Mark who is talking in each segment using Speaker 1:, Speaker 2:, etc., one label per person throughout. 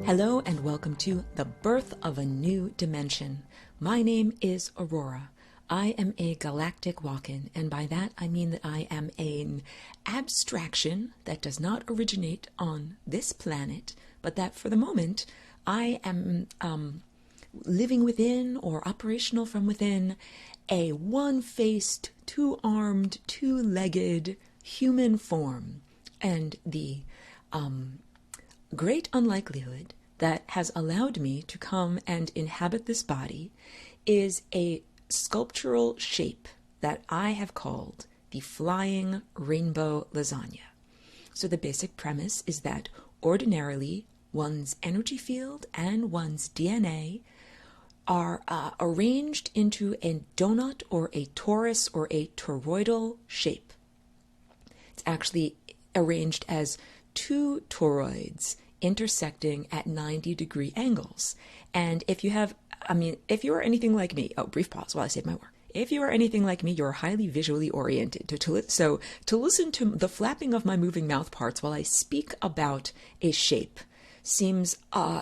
Speaker 1: Hello and welcome to The Birth of a New Dimension. My name is Aurora. I am a galactic walk-in, and by that I mean that I am an abstraction that does not originate on this planet, but that for the moment I am living within or operational from within a one-faced, two-armed, two-legged human form. And the great unlikelihood that has allowed me to come and inhabit this body is a sculptural shape that I have called the Flying Rainbow Lasagna. So the basic premise is that ordinarily one's energy field and one's DNA are arranged into a donut or a torus or a toroidal shape. It's actually arranged as two toroids intersecting at 90-degree angles. And if you are anything like me, brief pause while I say my word. If you are anything like me, you're highly visually oriented. So to listen to the flapping of my moving mouth parts while I speak about a shape seems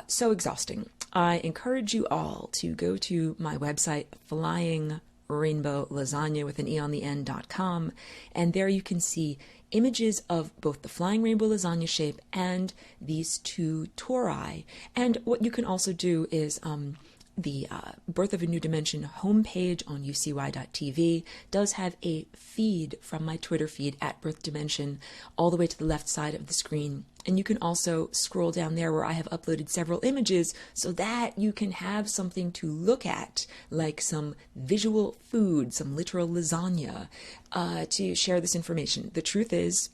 Speaker 1: so exhausting. I encourage you all to go to my website, Flying Rainbow Lasagna with an E on the end.com, and there you can see images of both the Flying Rainbow Lasagna shape and these two tori. And what you can also do is the Birth of a New Dimension homepage on ucy.tv does have a feed from my Twitter feed at Birth Dimension all the way to the left side of the screen. And you can also scroll down there where I have uploaded several images so that you can have something to look at, like some visual food, some literal lasagna, to share this information. The truth is,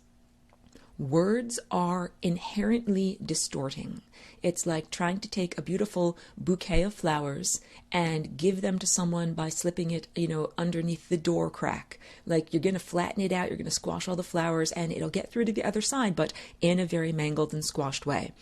Speaker 1: words are inherently distorting. It's like trying to take a beautiful bouquet of flowers and give them to someone by slipping it, underneath the door crack. Like, you're going to flatten it out, you're going to squash all the flowers, and it'll get through to the other side, but in a very mangled and squashed way.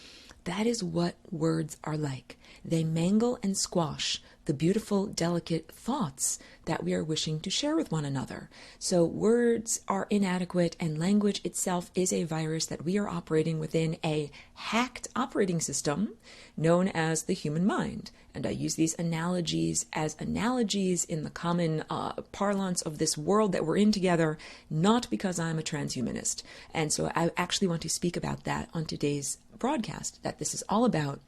Speaker 1: That is what words are like. They mangle and squash the beautiful, delicate thoughts that we are wishing to share with one another. So words are inadequate, and language itself is a virus that we are operating within a hacked operating system known as the human mind. And I use these analogies as analogies in the common parlance of this world that we're in together, not because I'm a transhumanist. And so I actually want to speak about that on today's broadcast, that this is all about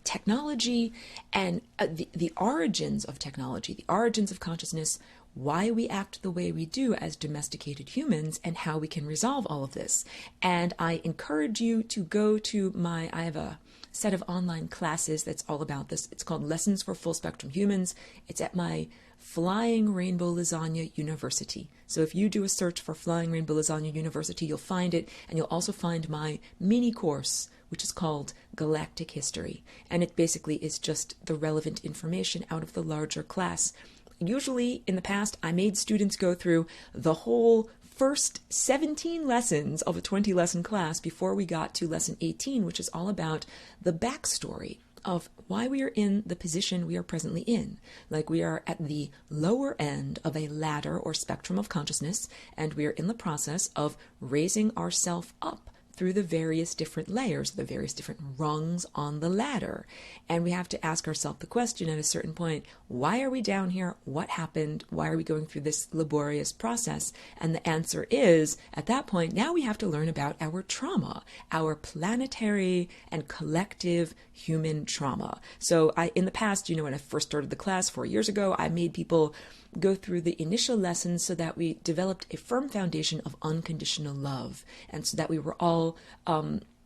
Speaker 1: technology and the origins of technology, the origins of consciousness, why we act the way we do as domesticated humans, and how we can resolve all of this. And I encourage you to go to I have a set of online classes that's all about this. It's called Lessons for Full Spectrum Humans. It's at my Flying Rainbow Lasagna University. So if you do a search for Flying Rainbow Lasagna University, you'll find it, and you'll also find my mini course, which is called Galactic History. And it basically is just the relevant information out of the larger class. Usually in the past, I made students go through the whole first 17 lessons of a 20-lesson class before we got to lesson 18, which is all about the backstory of why we are in the position we are presently in. Like, we are at the lower end of a ladder or spectrum of consciousness, and we are in the process of raising ourselves up through the various different layers, the various different rungs on the ladder. And we have to ask ourselves the question at a certain point, why are we down here? What happened? Why are we going through this laborious process? And the answer is, at that point, now we have to learn about our trauma, our planetary and collective human trauma. So in the past, when I first started the class 4 years ago, I made people go through the initial lessons so that we developed a firm foundation of unconditional love, and so that we were all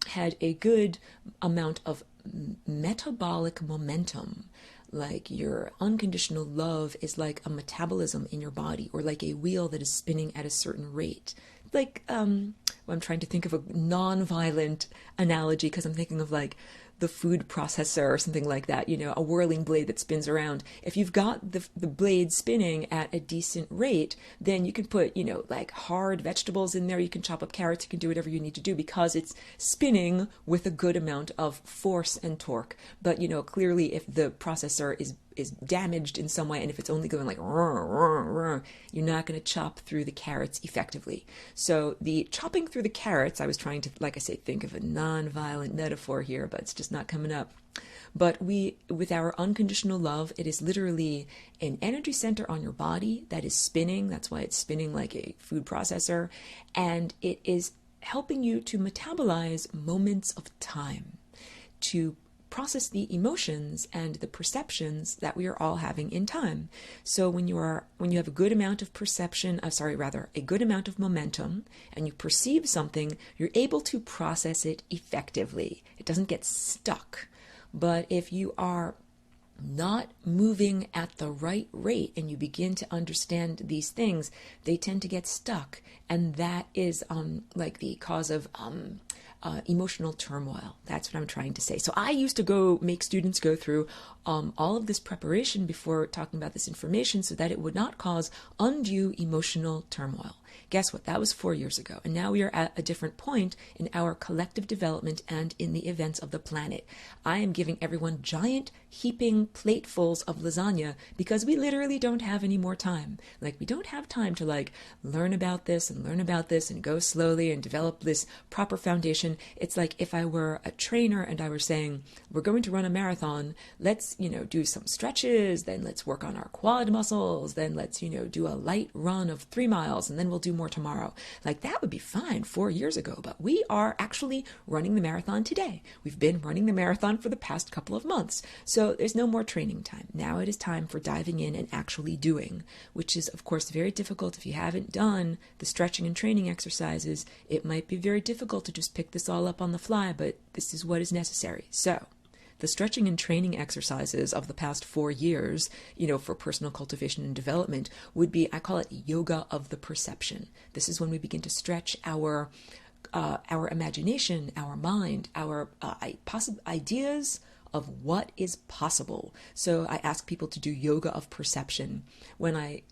Speaker 1: had a good amount of metabolic momentum. Like, your unconditional love is like a metabolism in your body, or like a wheel that is spinning at a certain rate. Like, I'm trying to think of a non-violent analogy, because I'm thinking of like the food processor or something like that, a whirling blade that spins around. If you've got the blade spinning at a decent rate, then you can put, like hard vegetables in there. You can chop up carrots. You can do whatever you need to do, because it's spinning with a good amount of force and torque. But, clearly if the processor is damaged in some way, and if it's only going like you're not going to chop through the carrots effectively. So the chopping through the carrots, I was trying to, like I say, think of a non-violent metaphor here, but it's just not coming up. But with our unconditional love, it is literally an energy center on your body that is spinning. That's why it's spinning like a food processor. And it is helping you to metabolize moments of time, to process the emotions and the perceptions that we are all having in time. So when you have a good amount of a good amount of momentum, and you perceive something, you're able to process it effectively. It doesn't get stuck. But if you are not moving at the right rate and you begin to understand these things, they tend to get stuck. And that is like the cause of emotional turmoil. That's what I'm trying to say. So I used to make students go through all of this preparation before talking about this information so that it would not cause undue emotional turmoil. Guess what? That was 4 years ago. And now we are at a different point in our collective development and in the events of the planet. I am giving everyone giant heaping platefuls of lasagna because we literally don't have any more time. Like, we don't have time to learn about this and go slowly and develop this proper foundation. It's like if I were a trainer and I were saying, we're going to run a marathon, let's, do some stretches, then let's work on our quad muscles, then let's, do a light run of 3 miles, and then we'll do more tomorrow. Like, that would be fine 4 years ago, but we are actually running the marathon today. We've been running the marathon for the past couple of months. So there's no more training time. Now it is time for diving in and actually doing, which is, of course, very difficult. If you haven't done the stretching and training exercises, it might be very difficult to just pick this all up on the fly, but this is what is necessary. So the stretching and training exercises of the past 4 years, for personal cultivation and development would be, I call it yoga of the perception. This is when we begin to stretch our imagination, our mind, our ideas of what is possible. So I ask people to do yoga of perception. When I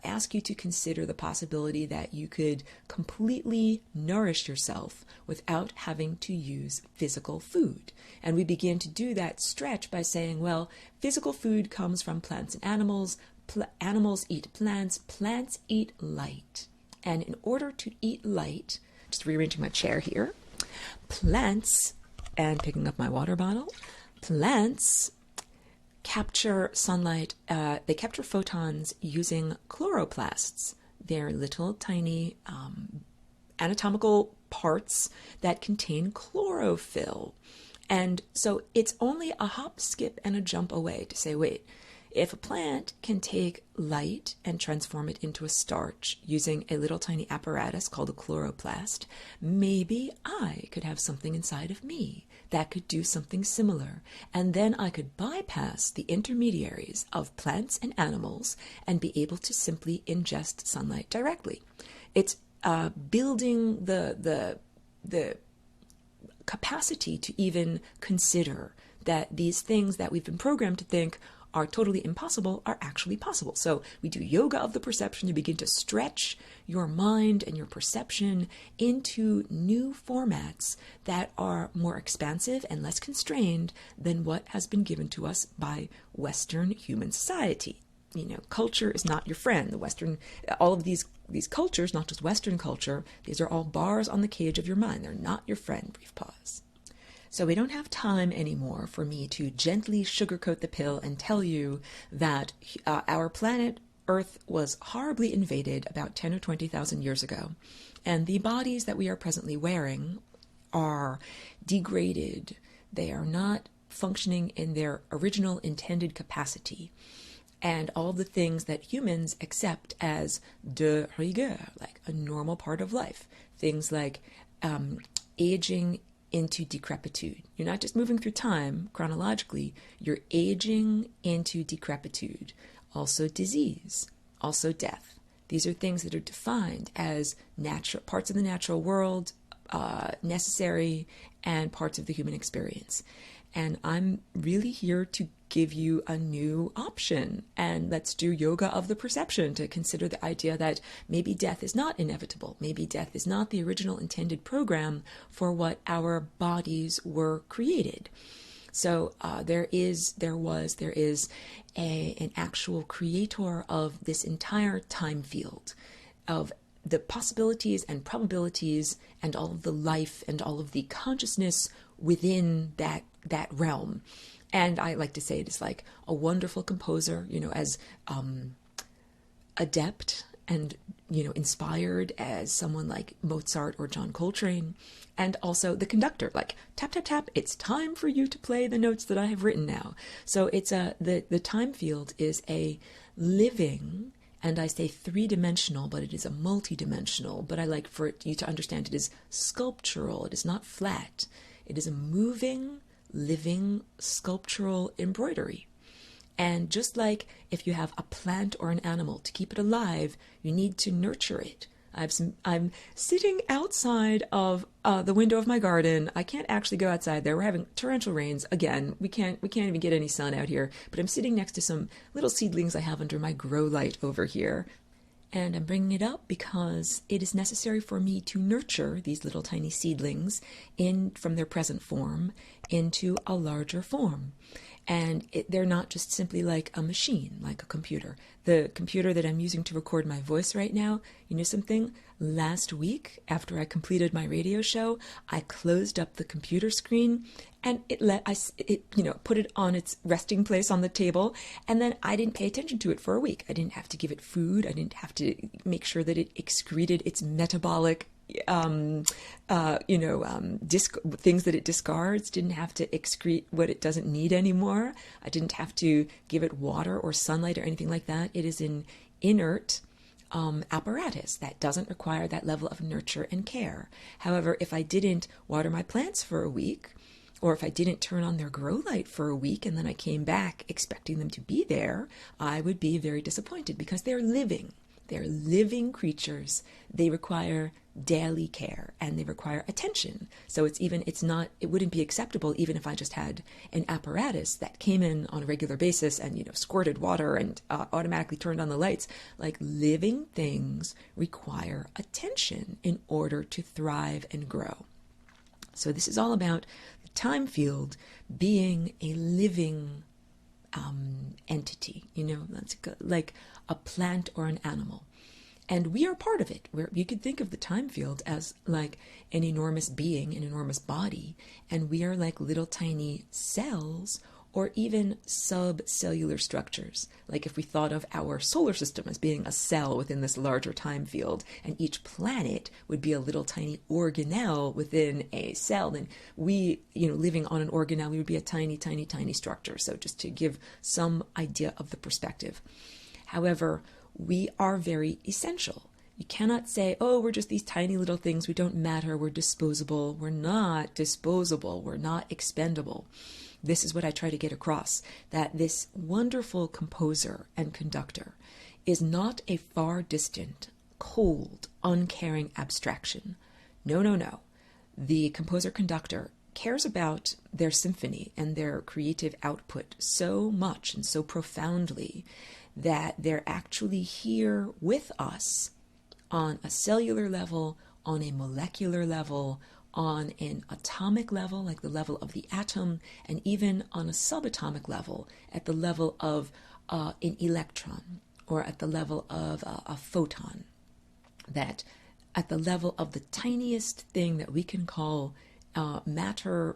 Speaker 1: ask you to consider the possibility that you could completely nourish yourself without having to use physical food. And we begin to do that stretch by saying, well, physical food comes from plants and animals. Animals eat plants. Plants eat light. And in order to eat light, just rearranging my chair here, plants, and picking up my water bottle, plants capture sunlight, they capture photons using chloroplasts. They're little tiny anatomical parts that contain chlorophyll. And so it's only a hop, skip, and a jump away to say, wait, if a plant can take light and transform it into a starch using a little tiny apparatus called a chloroplast, maybe I could have something inside of me that could do something similar. And then I could bypass the intermediaries of plants and animals and be able to simply ingest sunlight directly. It's building the capacity to even consider that these things that we've been programmed to think are totally impossible are actually possible. So we do yoga of the perception. You begin to stretch your mind and your perception into new formats that are more expansive and less constrained than what has been given to us by Western human society. Culture is not your friend. All of these cultures, not just Western culture, these are all bars on the cage of your mind. They're not your friend. Brief pause. So we don't have time anymore for me to gently sugarcoat the pill and tell you that our planet Earth was horribly invaded about 10 or 20,000 years ago, and the bodies that we are presently wearing are degraded. They are not functioning in their original intended capacity. And all the things that humans accept as de rigueur, like a normal part of life. Things like aging into decrepitude. You're not just moving through time chronologically, you're aging into decrepitude. Also disease, also death. These are things that are defined as natural parts of the natural world, necessary, and parts of the human experience. And I'm really here to give you a new option. And let's do yoga of the perception to consider the idea that maybe death is not inevitable. Maybe death is not the original intended program for what our bodies were created. So there is an actual creator of this entire time field of the possibilities and probabilities and all of the life and all of the consciousness within that realm. And I like to say it is like a wonderful composer, as adept and inspired as someone like Mozart or John Coltrane, and also the conductor, like tap tap tap, it's time for you to play the notes that I have written now. So it's the time field is a living, and I say three-dimensional, but it is a multi-dimensional. But I like for you to understand it is sculptural. It is not flat. It is a moving, living, sculptural embroidery. And just like if you have a plant or an animal, to keep it alive, you need to nurture it. I'm sitting outside of the window of my garden. I can't actually go outside there. We're having torrential rains again. We can't even get any sun out here. But I'm sitting next to some little seedlings I have under my grow light over here. And I'm bringing it up because it is necessary for me to nurture these little tiny seedlings from their present form into a larger form. And they're not just simply like a machine, like a computer. The computer that I'm using to record my voice right now, you know something? Last week, after I completed my radio show, I closed up the computer screen and it put it on its resting place on the table, and then I didn't pay attention to it for a week. I didn't have to give it food. I didn't have to make sure that it excreted its metabolic things that it discards. Didn't have to excrete what it doesn't need anymore. I didn't have to give it water or sunlight or anything like that. It is an inert apparatus that doesn't require that level of nurture and care. However, if I didn't water my plants for a week, or if I didn't turn on their grow light for a week and then I came back expecting them to be there, I would be very disappointed, because they're living. They're living creatures. They require daily care and they require attention. So it wouldn't be acceptable even if I just had an apparatus that came in on a regular basis and, squirted water and automatically turned on the lights. Like, living things require attention in order to thrive and grow. So this is all about the time field being a living entity, that's like a plant or an animal. And we are part of it. You could think of the time field as like an enormous being, an enormous body, and we are like little tiny cells or even subcellular structures. Like if we thought of our solar system as being a cell within this larger time field, and each planet would be a little tiny organelle within a cell, then we, living on an organelle, we would be a tiny, tiny, tiny structure. So just to give some idea of the perspective. However, we are very essential. You cannot say, oh, we're just these tiny little things, we don't matter, we're disposable. We're not disposable, we're not expendable. This is what I try to get across, that this wonderful composer and conductor is not a far distant, cold, uncaring abstraction. No. The composer-conductor cares about their symphony and their creative output so much and so profoundly that they're actually here with us on a cellular level, on a molecular level, on an atomic level, like the level of the atom, and even on a subatomic level, at the level of an electron, or at the level of a photon, that at the level of the tiniest thing that we can call matter,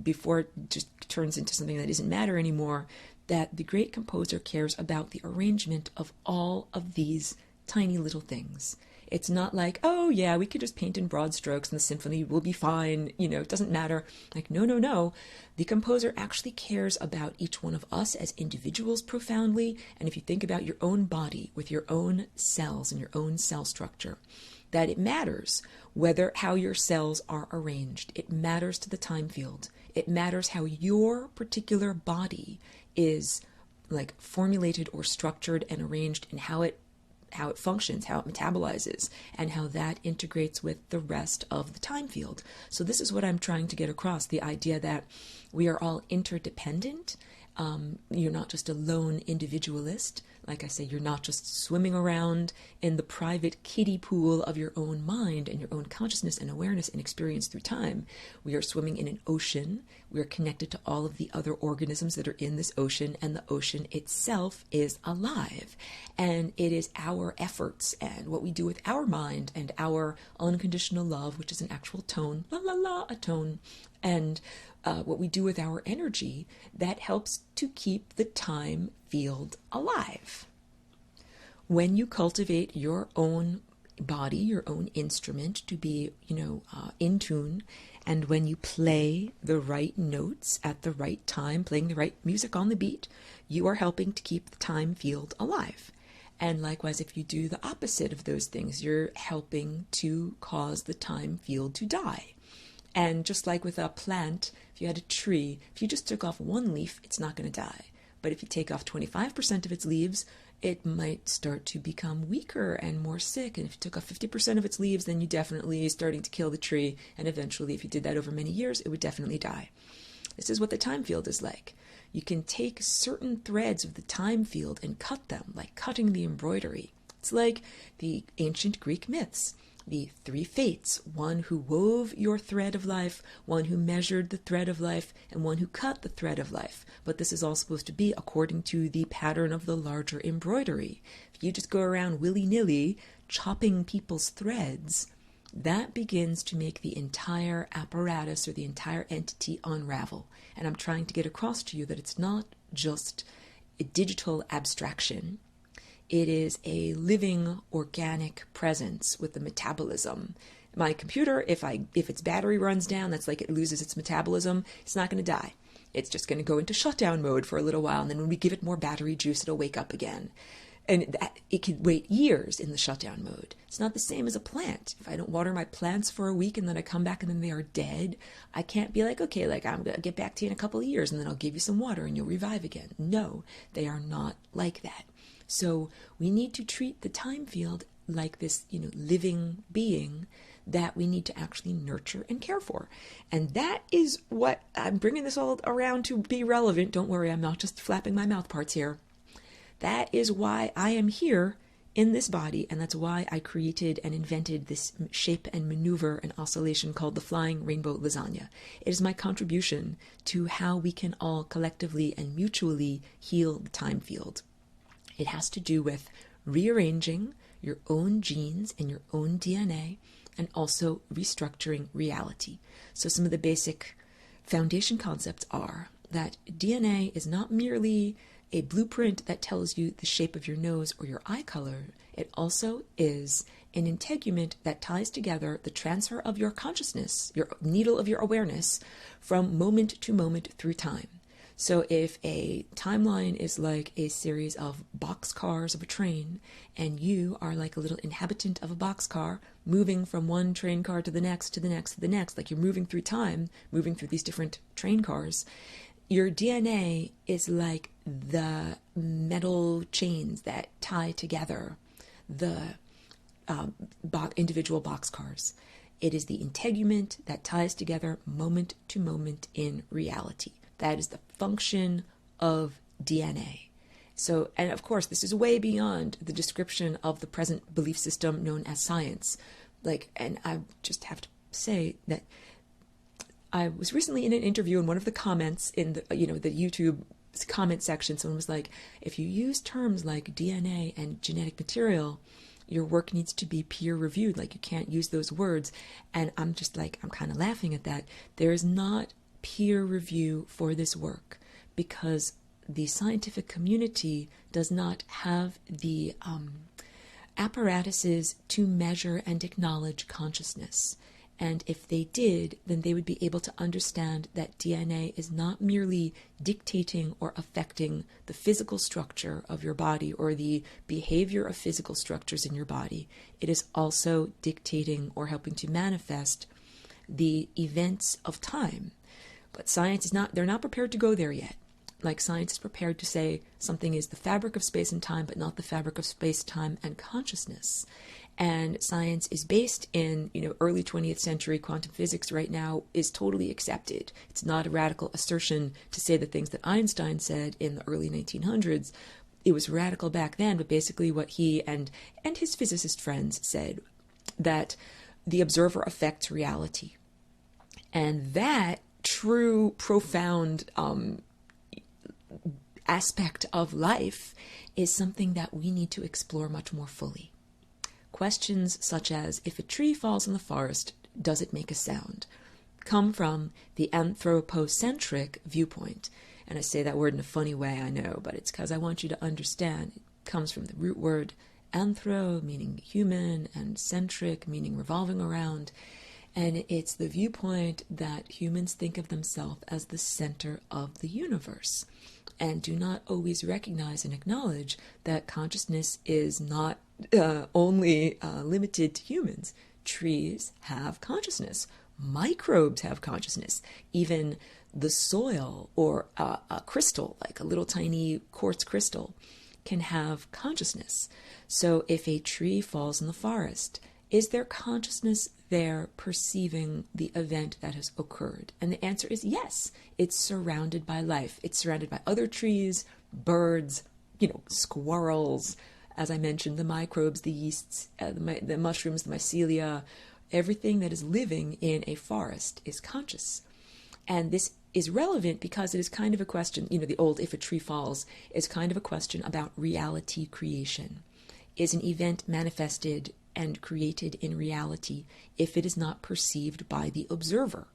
Speaker 1: before it just turns into something that isn't matter anymore, that the great composer cares about the arrangement of all of these tiny little things. It's not like, oh yeah, we could just paint in broad strokes and the symphony will be fine, it doesn't matter. Like, no. The composer actually cares about each one of us as individuals profoundly. And if you think about your own body with your own cells and your own cell structure, that it matters how your cells are arranged. It matters to the time field. It matters how your particular body is like formulated or structured and arranged, and how it functions, how it metabolizes, and how that integrates with the rest of the time field. So this is what I'm trying to get across, the idea that we are all interdependent. You're not just a lone individualist. Like I say, you're not just swimming around in the private kiddie pool of your own mind and your own consciousness and awareness and experience through time. We are swimming in an ocean. We are connected to all of the other organisms that are in this ocean, and the ocean itself is alive. And it is our efforts and what we do with our mind and our unconditional love, which is an actual tone, la la la, a tone, and what we do with our energy that helps to keep the time field alive. When you cultivate your own body, your own instrument to be, in tune, and when you play the right notes at the right time, playing the right music on the beat, you are helping to keep the time field alive. And likewise, if you do the opposite of those things, you're helping to cause the time field to die. And just like with a plant, if you had a tree, if you just took off one leaf, it's not going to die. But if you take off 25% of its leaves, it might start to become weaker and more sick. And if you took off 50% of its leaves, then you definitely are starting to kill the tree. And eventually, if you did that over many years, it would definitely die. This is what the time field is like. You can take certain threads of the time field and cut them, like cutting the embroidery. It's like the ancient Greek myths. The three fates, one who wove your thread of life, one who measured the thread of life, and one who cut the thread of life. But this is all supposed to be according to the pattern of the larger embroidery. If you just go around willy-nilly chopping people's threads, that begins to make the entire apparatus or the entire entity unravel. And I'm trying to get across to you that it's not just a digital abstraction. It is a living, organic presence with the metabolism. My computer, if its battery runs down, that's like it loses its metabolism, it's not going to die. It's just going to go into shutdown mode for a little while, and then when we give it more battery juice, it'll wake up again. And it could wait years in the shutdown mode. It's not the same as a plant. If I don't water my plants for a week and then I come back and then they are dead, I can't be like, okay, like I'm going to get back to you in a couple of years and then I'll give you some water and you'll revive again. No, they are not like that. So we need to treat the time field like this, living being that we need to actually nurture and care for. And that is what I'm bringing this all around to be relevant. Don't worry, I'm not just flapping my mouth parts here. That is why I am here in this body, and that's why I created and invented this shape and maneuver and oscillation called the flying rainbow lasagna. It is my contribution to how we can all collectively and mutually heal the time field. It has to do with rearranging your own genes and your own DNA, and also restructuring reality. So some of the basic foundation concepts are that DNA is not merely a blueprint that tells you the shape of your nose or your eye color. It also is an integument that ties together the transfer of your consciousness, your needle of your awareness, from moment to moment through time. So if a timeline is like a series of boxcars of a train, and you are like a little inhabitant of a boxcar, moving from one train car to the next, to the next, to the next, like you're moving through time, moving through these different train cars, your DNA is like the metal chains that tie together the individual boxcars. It is the integument that ties together moment to moment in reality. That is the function of DNA. So, and of course, this is way beyond the description of the present belief system known as science. And I just have to say that I was recently in an interview, and one of the comments in the YouTube comment section, someone was like, if you use terms like DNA and genetic material, your work needs to be peer reviewed. Like, you can't use those words. And I'm just like, I'm kind of laughing at that. There is not peer review for this work because the scientific community does not have the apparatuses to measure and acknowledge consciousness. And if they did, then they would be able to understand that DNA is not merely dictating or affecting the physical structure of your body or the behavior of physical structures in your body. It is also dictating or helping to manifest the events of time. But science is not, they're not prepared to go there yet. Like, science is prepared to say something is the fabric of space and time, but not the fabric of space, time, and consciousness. And science is based in, early 20th century quantum physics right now is totally accepted. It's not a radical assertion to say the things that Einstein said in the early 1900s. it was radical back then, but basically what he and his physicist friends said, that the observer affects reality. And that true, profound aspect of life is something that we need to explore much more fully. Questions such as, if a tree falls in the forest, does it make a sound, come from the anthropocentric viewpoint. And I say that word in a funny way, I know, but it's because I want you to understand. It comes from the root word anthro, meaning human, and centric, meaning revolving around. And it's the viewpoint that humans think of themselves as the center of the universe, and do not always recognize and acknowledge that consciousness is not only limited to humans. Trees have consciousness. Microbes have consciousness. Even the soil or a crystal, like a little tiny quartz crystal, can have consciousness. So if a tree falls in the forest, is there consciousness there perceiving the event that has occurred? And the answer is yes. It's surrounded by life. It's surrounded by other trees, birds, squirrels, as I mentioned, the microbes, the yeasts, the mushrooms, the mycelia. Everything that is living in a forest is conscious. And this is relevant because it is kind of a question, the old if a tree falls is kind of a question about reality creation. Is an event manifested and created in reality if it is not perceived by the observer?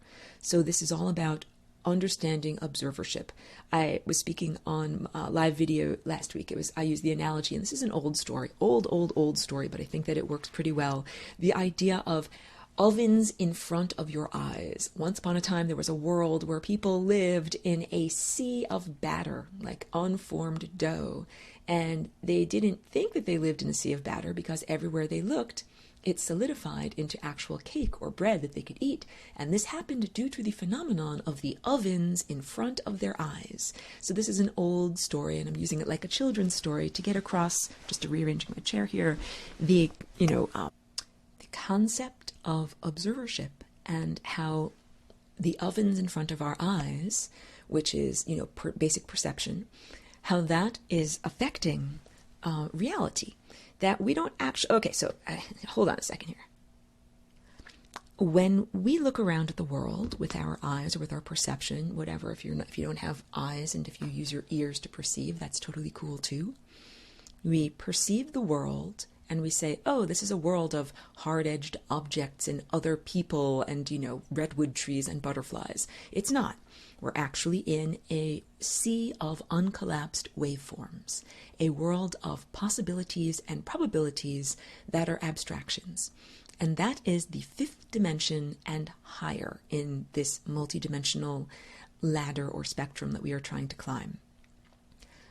Speaker 1: So this is all about understanding observership. I was speaking on live video last week. I used the analogy, and this is an old story, old story, but I think that it works pretty well. The idea of ovens in front of your eyes. Once upon a time, there was a world where people lived in a sea of batter, like unformed dough. And they didn't think that they lived in a sea of batter because everywhere they looked, it solidified into actual cake or bread that they could eat. And this happened due to the phenomenon of the ovens in front of their eyes. So this is an old story, and I'm using it like a children's story to get across, just rearranging my chair here, the concept of observership and how the ovens in front of our eyes, which is, basic perception, how that is affecting reality. That we don't actually... Okay, so hold on a second here. When we look around at the world with our eyes or with our perception, whatever, if you don't have eyes and if you use your ears to perceive, that's totally cool too. We perceive the world and we say, oh, this is a world of hard-edged objects and other people and, redwood trees and butterflies. It's not. We're actually in a sea of uncollapsed waveforms, a world of possibilities and probabilities that are abstractions. And that is the fifth dimension and higher in this multidimensional ladder or spectrum that we are trying to climb.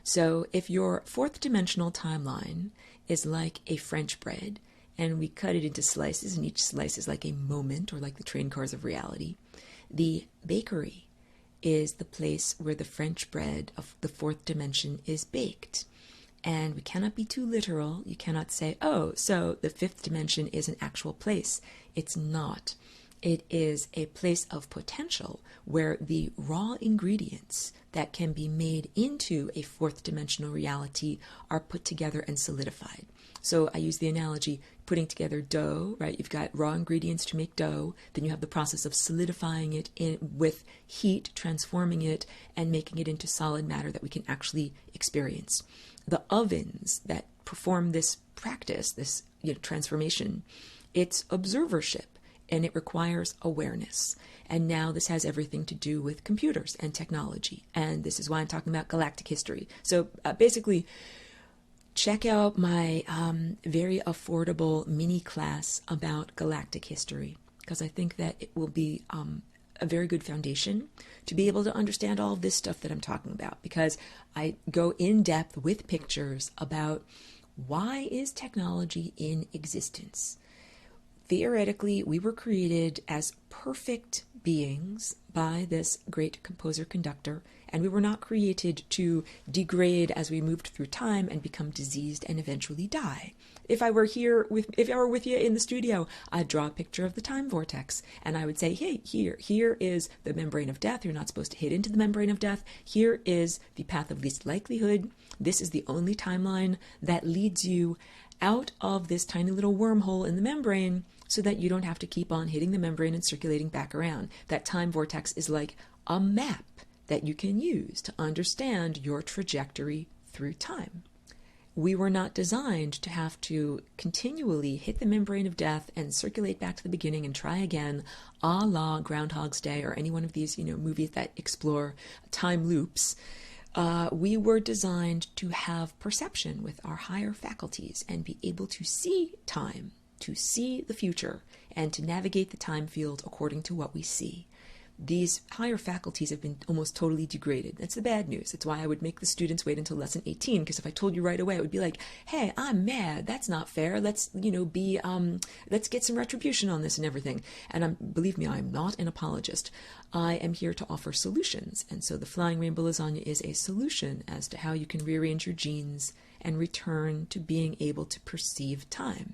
Speaker 1: So if your fourth dimensional timeline is like a French bread, and we cut it into slices, and each slice is like a moment or like the train cars of reality, the bakery is the place where the French bread of the fourth dimension is baked. And we cannot be too literal. You cannot say, oh, so the fifth dimension is an actual place. It's not. It is a place of potential where the raw ingredients that can be made into a fourth dimensional reality are put together and solidified. So I use the analogy, putting together dough, right? You've got raw ingredients to make dough. Then you have the process of solidifying it with heat, transforming it, and making it into solid matter that we can actually experience. The ovens that perform this practice, this transformation, it's observership. And it requires awareness. And now this has everything to do with computers and technology. And this is why I'm talking about galactic history. So basically, check out my very affordable mini class about galactic history, because I think that it will be a very good foundation to be able to understand all of this stuff that I'm talking about, because I go in depth with pictures about why is technology in existence. Theoretically, we were created as perfect beings by this great composer-conductor And we were not created to degrade as we moved through time and become diseased and eventually die. If I were with you in the studio, I'd draw a picture of the time vortex, and I would say, hey, here is the membrane of death. You're not supposed to hit into the membrane of death. Here is the path of least likelihood. This is the only timeline that leads you out of this tiny little wormhole in the membrane so that you don't have to keep on hitting the membrane and circulating back around. That time vortex is like a map that you can use to understand your trajectory through time. We were not designed to have to continually hit the membrane of death and circulate back to the beginning and try again, a la Groundhog's Day or any one of these, movies that explore time loops. We were designed to have perception with our higher faculties and be able to see time, to see the future, and to navigate the time field according to what we see. These higher faculties have been almost totally degraded. That's the bad news. It's why I would make the students wait until lesson 18, because if I told you right away, it would be like, hey, I'm mad. That's not fair. Let's get some retribution on this and everything. And believe me, I'm not an apologist. I am here to offer solutions. And so the Flying Rainbow Lasagna is a solution as to how you can rearrange your genes and return to being able to perceive time.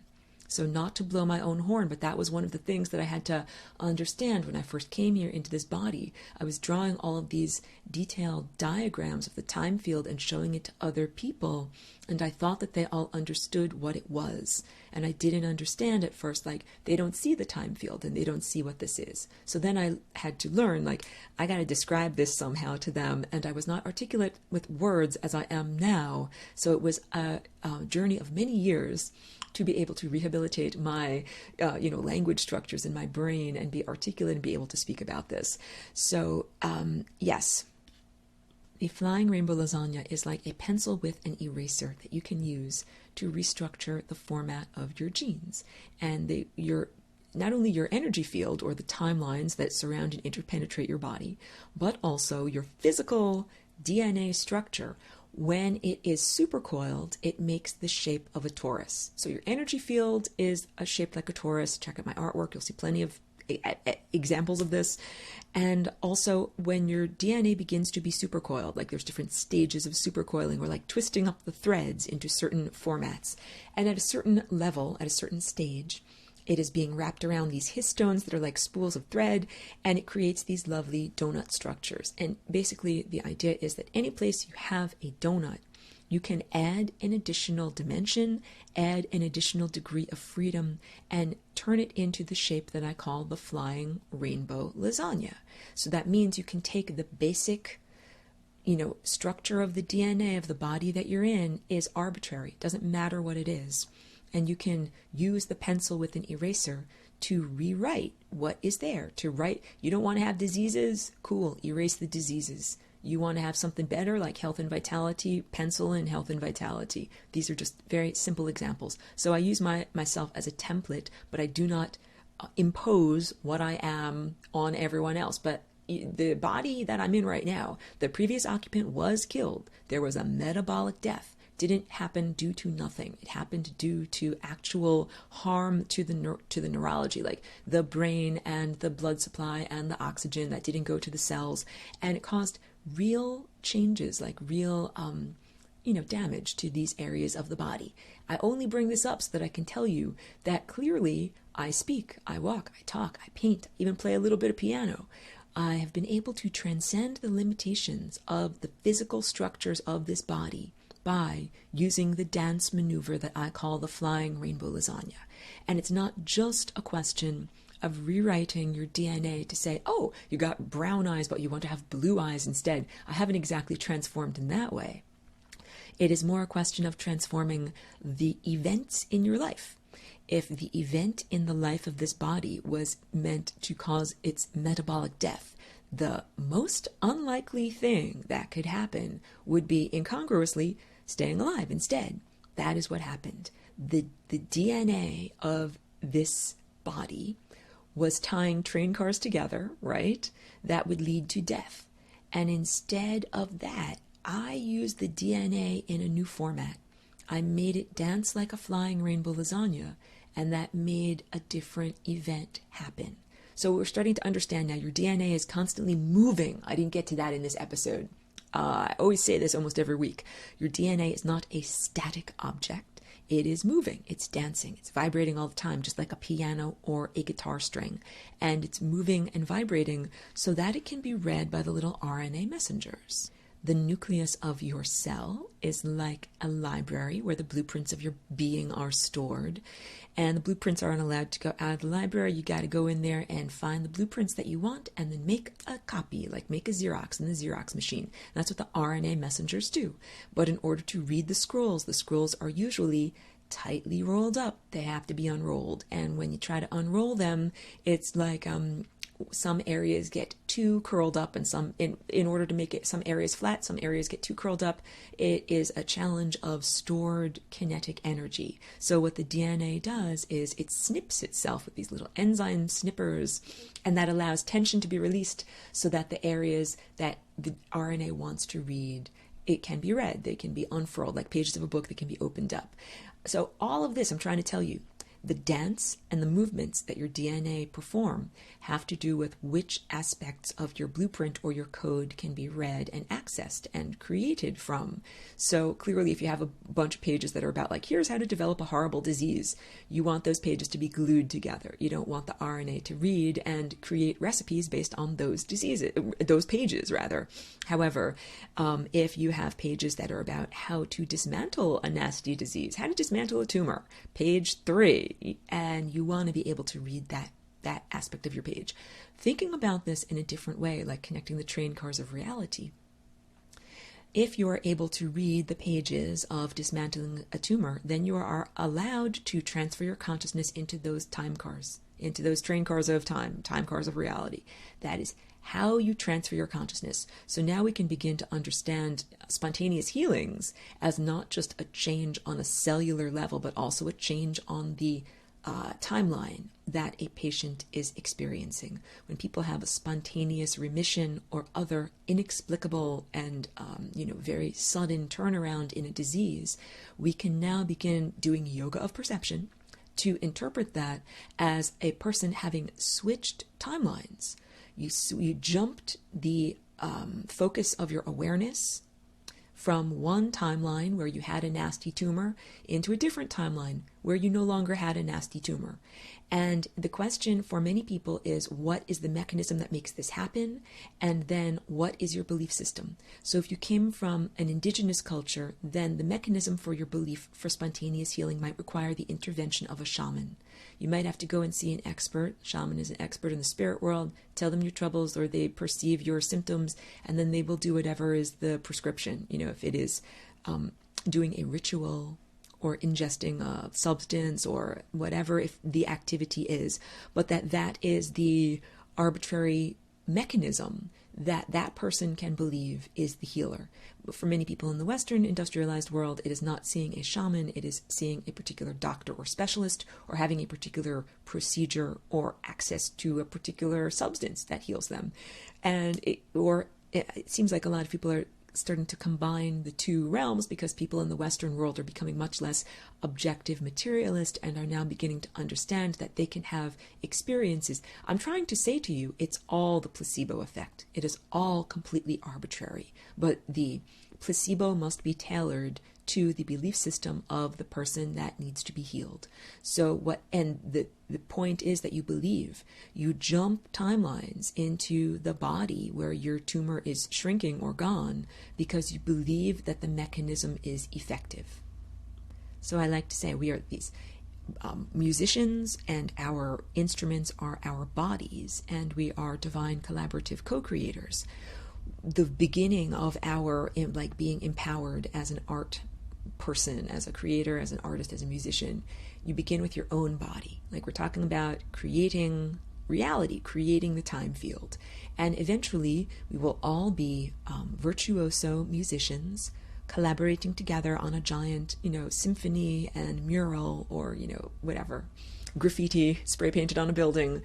Speaker 1: So not to blow my own horn, but that was one of the things that I had to understand when I first came here into this body. I was drawing all of these detailed diagrams of the time field and showing it to other people, and I thought that they all understood what it was. And I didn't understand at first, like, they don't see the time field and they don't see what this is. So then I had to learn, like, I got to describe this somehow to them, and I was not articulate with words as I am now. So it was a journey of many years to be able to rehabilitate my, language structures in my brain and be articulate and be able to speak about this. So, yes, the Flying Rainbow Lasagna is like a pencil with an eraser that you can use to restructure the format of your genes. And not only your energy field or the timelines that surround and interpenetrate your body, but also your physical DNA structure. When it is supercoiled, it makes the shape of a torus. So your energy field is shaped like a torus. Check out my artwork. You'll see plenty of examples of this. And also when your DNA begins to be supercoiled, like there's different stages of supercoiling or like twisting up the threads into certain formats. And at a certain level, at a certain stage, it is being wrapped around these histones that are like spools of thread, and it creates these lovely donut structures. And basically the idea is that any place you have a donut, you can add an additional dimension, add an additional degree of freedom, and turn it into the shape that I call the Flying Rainbow Lasagna. So that means you can take the basic structure of the DNA of the body that you're in is arbitrary. It doesn't matter what it is. And you can use the pencil with an eraser to rewrite what is there. To write, you don't want to have diseases? Cool, erase the diseases. You want to have something better like health and vitality? Pencil in health and vitality. These are just very simple examples. So I use myself as a template, but I do not impose what I am on everyone else. But the body that I'm in right now, the previous occupant was killed. There was a metabolic death. Didn't happen due to nothing. It happened due to actual harm to the neurology, like the brain and the blood supply and the oxygen that didn't go to the cells, and it caused real changes, like real damage to these areas of the body. I only bring this up so that I can tell you that clearly I speak, I walk, I talk, I paint, I even play a little bit of piano. I have been able to transcend the limitations of the physical structures of this body by using the dance maneuver that I call the Flying Rainbow Lasagna. And it's not just a question of rewriting your DNA to say, oh, you got brown eyes, but you want to have blue eyes instead. I haven't exactly transformed in that way. It is more a question of transforming the events in your life. If the event in the life of this body was meant to cause its metabolic death, the most unlikely thing that could happen would be incongruously staying alive instead. That is what happened. The DNA of this body was tying train cars together, right? That would lead to death. And instead of that, I used the DNA in a new format. I made it dance like a flying rainbow lasagna, and that made a different event happen. So we're starting to understand now your DNA is constantly moving. I didn't get to that in this episode. I always say this almost every week. Your DNA is not a static object. It is moving, it's dancing, it's vibrating all the time, just like a piano or a guitar string. And it's moving and vibrating so that it can be read by the little RNA messengers. The nucleus of your cell is like a library where the blueprints of your being are stored. And the blueprints aren't allowed to go out of the library. You got to go in there and find the blueprints that you want and then make a copy, like make a Xerox in the Xerox machine. And that's what the RNA messengers do. But in order to read the scrolls are usually tightly rolled up. They have to be unrolled. And when you try to unroll them, it's like some areas get too curled up, and some in order to make it some areas flat, some areas get too curled up. It is a challenge of stored kinetic energy. So what the DNA does is it snips itself with these little enzyme snippers, and that allows tension to be released so that the areas that the RNA wants to read, it can be read. They can be unfurled like pages of a book that can be opened up. So all of this, I'm trying to tell you, the dance and the movements that your DNA perform have to do with which aspects of your blueprint or your code can be read and accessed and created from. So clearly, if you have a bunch of pages that are about like, here's how to develop a horrible disease, you want those pages to be glued together. You don't want the RNA to read and create recipes based on those pages rather. However, if you have pages that are about how to dismantle a nasty disease, how to dismantle a tumor, page 3, and you want to be able to read that aspect of your page. Thinking about this in a different way, like connecting the train cars of reality. If you are able to read the pages of dismantling a tumor, then you are allowed to transfer your consciousness into those time cars, into those train cars of time cars of reality. That is how you transfer your consciousness. So now we can begin to understand spontaneous healings as not just a change on a cellular level, but also a change on the timeline that a patient is experiencing. When people have a spontaneous remission or other inexplicable and very sudden turnaround in a disease, we can now begin doing yoga of perception to interpret that as a person having switched timelines. You jumped the focus of your awareness from one timeline where you had a nasty tumor into a different timeline where you no longer had a nasty tumor. And the question for many people is, what is the mechanism that makes this happen? And then what is your belief system? So if you came from an indigenous culture, then the mechanism for your belief for spontaneous healing might require the intervention of a shaman. You might have to go and see an expert. Shaman is an expert in the spirit world. Tell them your troubles, or they perceive your symptoms, and then they will do whatever is the prescription. If it is doing a ritual or ingesting a substance or whatever, if the activity is, but that is the arbitrary mechanism that person can believe is the healer. But for many people in the Western industrialized world, it is not seeing a shaman, it is seeing a particular doctor or specialist, or having a particular procedure or access to a particular substance that heals them. And it seems like a lot of people are starting to combine the two realms because people in the Western world are becoming much less objective materialist and are now beginning to understand that they can have experiences. I'm trying to say to you, it's all the placebo effect. It is all completely arbitrary, but the placebo must be tailored to the belief system of the person that needs to be healed. The point is that you believe. You jump timelines into the body where your tumor is shrinking or gone because you believe that the mechanism is effective. So I like to say we are these musicians, and our instruments are our bodies, and we are divine collaborative co-creators. The beginning of our being empowered as an art person, as a creator, as an artist, as a musician, you begin with your own body. Like we're talking about creating reality, creating the time field. And eventually we will all be virtuoso musicians collaborating together on a giant, symphony and mural or, whatever, graffiti spray painted on a building,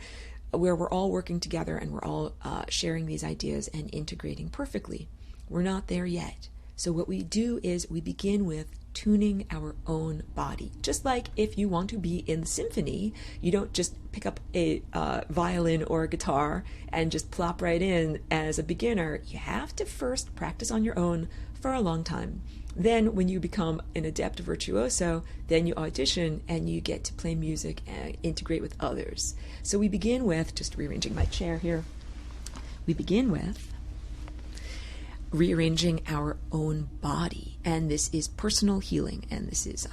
Speaker 1: where we're all working together and we're all sharing these ideas and integrating perfectly. We're not there yet. So what we do is we begin with tuning our own body. Just like if you want to be in the symphony, you don't just pick up a violin or a guitar and just plop right in as a beginner. You have to first practice on your own for a long time. Then when you become an adept virtuoso, then you audition and you get to play music and integrate with others. So we begin with, just rearranging my chair here, we begin with rearranging our own body. And this is personal healing. And this is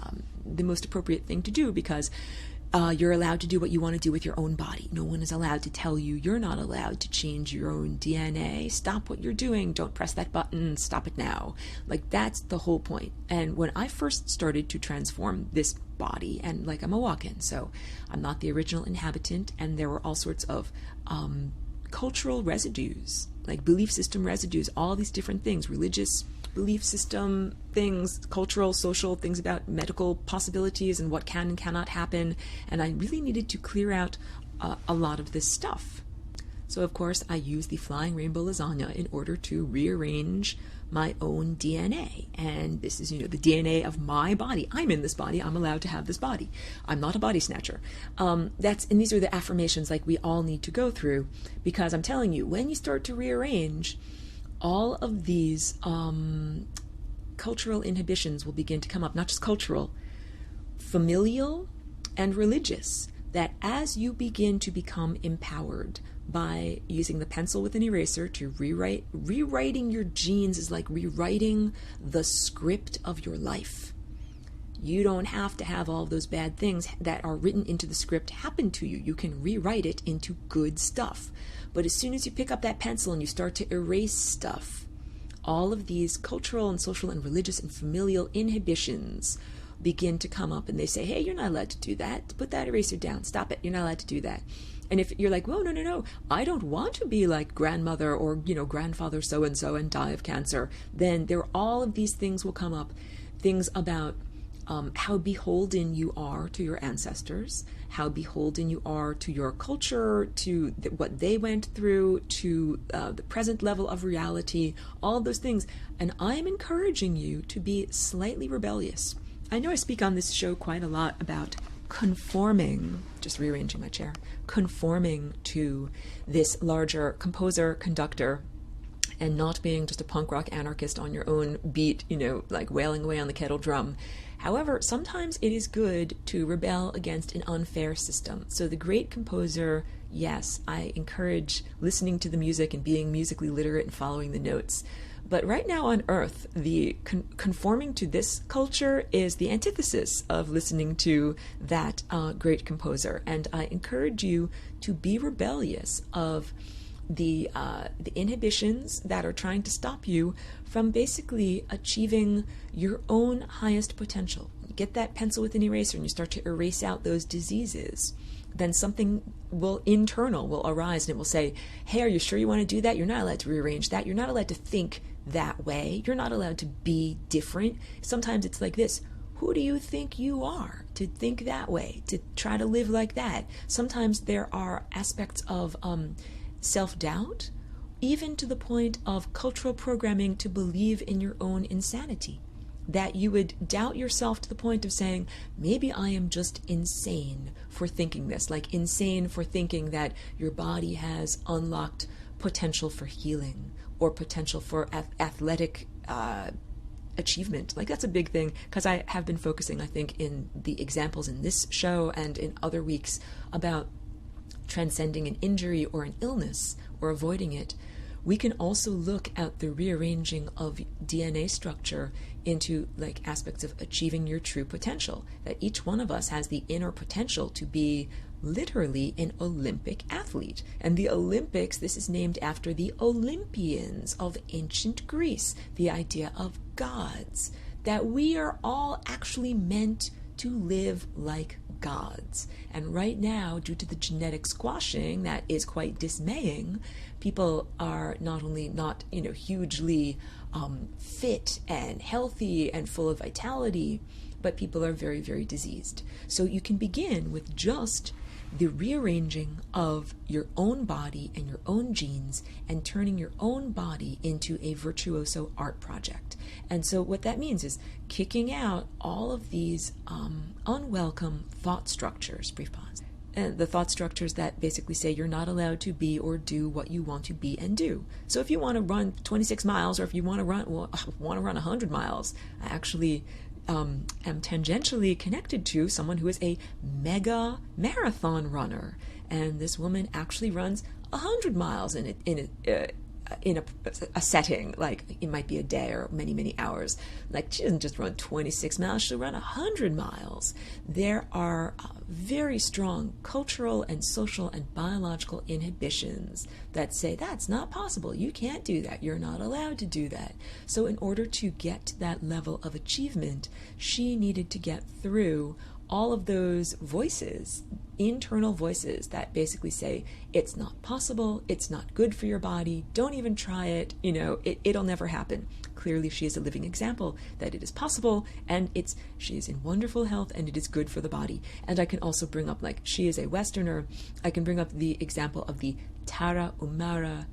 Speaker 1: the most appropriate thing to do because you're allowed to do what you want to do with your own body. No one is allowed to tell you you're not allowed to change your own DNA. Stop what you're doing. Don't press that button. Stop it now. Like, that's the whole point. And when I first started to transform this body, and like, I'm a walk-in, so I'm not the original inhabitant, and there were all sorts of cultural residues, like belief system residues, all these different things, religious belief system things, cultural, social things about medical possibilities and what can and cannot happen. And I really needed to clear out a lot of this stuff. So of course I use the Flying Rainbow Lasagna in order to rearrange my own DNA. And this is, the DNA of my body. I'm in this body. I'm allowed to have this body. I'm not a body snatcher. And these are the affirmations like we all need to go through, because I'm telling you, when you start to rearrange, all of these cultural inhibitions will begin to come up, not just cultural, familial and religious, that as you begin to become empowered by using the pencil with an eraser to rewriting your genes is like rewriting the script of your life. You don't have to have all those bad things that are written into the script happen to you. You can rewrite it into good stuff. But as soon as you pick up that pencil and you start to erase stuff, all of these cultural and social and religious and familial inhibitions begin to come up, and they say, hey, you're not allowed to do that. Put that eraser down. Stop it. You're not allowed to do that. And if you're like, whoa, no, I don't want to be like grandmother or, grandfather so-and-so and die of cancer, then all of these things will come up. Things about how beholden you are to your ancestors, how beholden you are to your culture, to what they went through, to the present level of reality, all of those things. And I'm encouraging you to be slightly rebellious. I know I speak on this show quite a lot about conforming, just rearranging my chair, conforming to this larger composer, conductor, and not being just a punk rock anarchist on your own beat, like wailing away on the kettle drum. However, sometimes it is good to rebel against an unfair system. So the great composer, yes, I encourage listening to the music and being musically literate and following the notes. But right now on Earth, the conforming to this culture is the antithesis of listening to that great composer. And I encourage you to be rebellious of the inhibitions that are trying to stop you from basically achieving your own highest potential. You get that pencil with an eraser and you start to erase out those diseases, then something internal will arise and it will say, hey, are you sure you want to do that? You're not allowed to rearrange that. You're not allowed to think that way. You're not allowed to be different. Sometimes it's like this. Who do you think you are to think that way, to try to live like that? Sometimes there are aspects of self-doubt, even to the point of cultural programming to believe in your own insanity, that you would doubt yourself to the point of saying, maybe I am just insane for thinking this, like insane for thinking that your body has unlocked potential for healing or potential for athletic achievement. Like, that's a big thing, because I have been focusing, I think, in the examples in this show and in other weeks about transcending an injury or an illness or avoiding it. We can also look at the rearranging of DNA structure into like aspects of achieving your true potential, that each one of us has the inner potential to be literally an Olympic athlete. And the Olympics, this is named after the Olympians of ancient Greece, the idea of gods, that we are all actually meant to live like gods. And right now, due to the genetic squashing that is quite dismaying, people are not only not, hugely fit and healthy and full of vitality, but people are very, very diseased. So you can begin with just the rearranging of your own body and your own genes and turning your own body into a virtuoso art project. And so what that means is kicking out all of these unwelcome thought structures, brief pause, and the thought structures that basically say you're not allowed to be or do what you want to be and do. So if you want to run 26 miles, or if you want to run 100 miles, I actually am tangentially connected to someone who is a mega marathon runner, and this woman actually runs 100 miles in a setting, like it might be a day or many hours. Like she doesn't just run 26 miles, she'll run 100 miles. There are very strong cultural and social and biological inhibitions that say that's not possible, you can't do that, you're not allowed to do that. So in order to get to that level of achievement, she needed to get through all of those voices, internal voices that basically say, it's not possible, it's not good for your body, don't even try it, it'll never happen. Clearly she is a living example that it is possible, and she is in wonderful health, and it is good for the body. And I can also bring up, like, she is a Westerner, I can bring up the example of the Tarahumara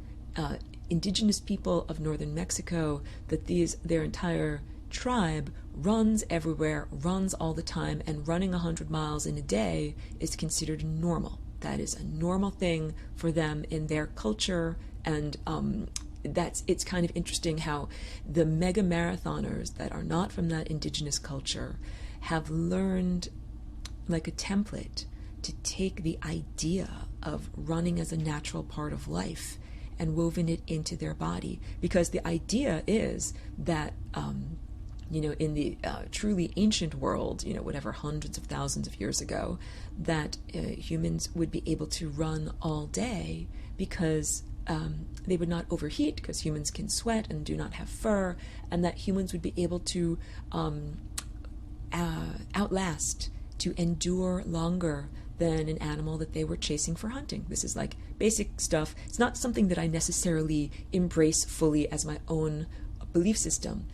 Speaker 1: indigenous people of northern Mexico, that their entire tribe runs everywhere, runs all the time, and running 100 miles in a day is considered normal. That is a normal thing for them in their culture, and it's kind of interesting how the mega marathoners that are not from that indigenous culture have learned, like a template, to take the idea of running as a natural part of life and woven it into their body, because the idea is that in the truly ancient world, whatever hundreds of thousands of years ago, that humans would be able to run all day because they would not overheat, because humans can sweat and do not have fur, and that humans would be able to outlast, to endure longer than an animal that they were chasing for hunting. This is like basic stuff. It's not something that I necessarily embrace fully as my own belief system.